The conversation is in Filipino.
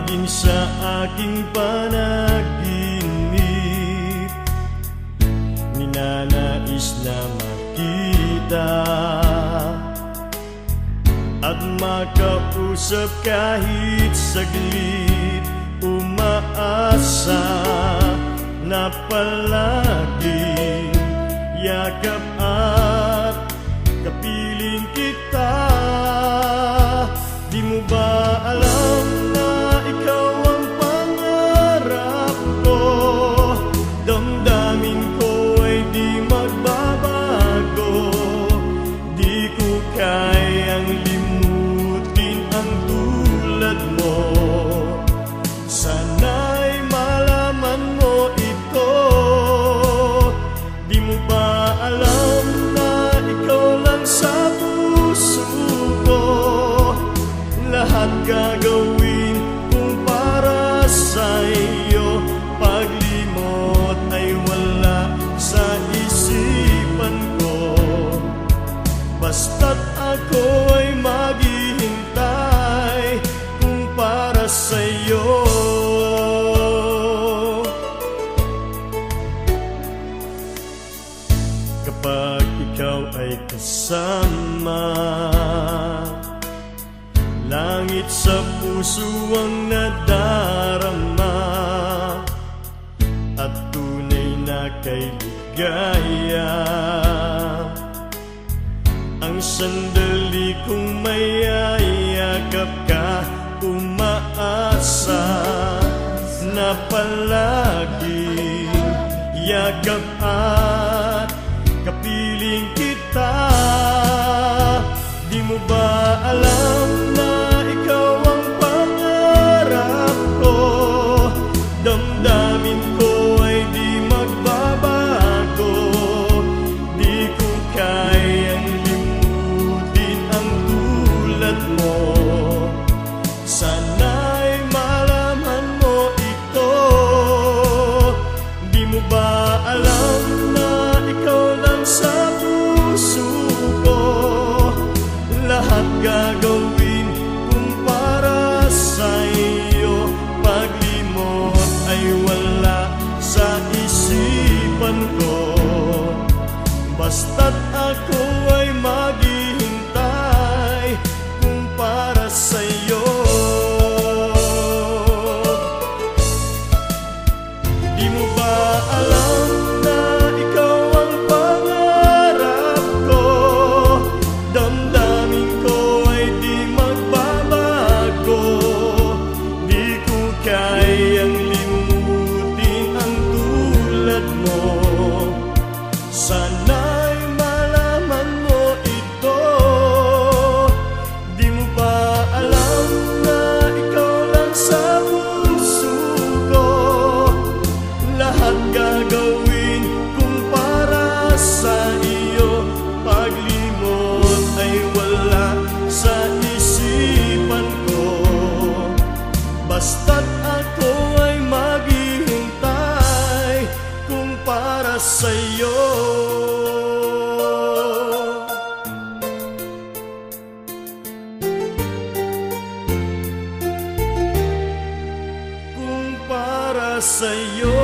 maging sa aking panaginip, ninanais na makita at makausap kahit saglit. Umaasa na palaging yakap at kapiling kita. Di mo ba alam na ikaw ang pangarap ko? Damdamin ko ay di magbabago. Di ko kayang limutin ang tulad mo. Sana'y malaman mo ito. Di mo ba alam na ikaw lang sa puso ko? Lahat gagawin kung para sa iyo. Paglimot ay wala sa isipan ko. Basta't ako ay maghihintay kung para sa iyo. Kapag ikaw ay kasama, langit sa puso ang nadarama at tunay na kay ligaya. Ang sandali kong mayayakap ka, umaasa na palaging yakap at kapiling kita. Di mo ba alam na ikaw ang pangarap ko? Damdamin ko ay di magbabago. Di ko kayang limutin ang tulad mo. Sana'y malaman mo ito. Di mo ba alam na ikaw lang sa puso ko? Lahat gagawin kung para sa iyo. Paglimot ay wala sa isipan ko. Basta't ako ay maghihintay kung para sa iyo. Di mo ba alam na ikaw ang pangarap ko? Damdamin ko ay di magbabago. Di ko kayang limutin ang tulad mo. Sana'y malaman mo ito. Di mo ba alam na ikaw lang sa puso ko? Lahat gagawin kung para sa iyo. Paglimot ay wala sa isipan ko. Basta't ako ay maghihintay kung para sa iyo. Kung para sa iyo.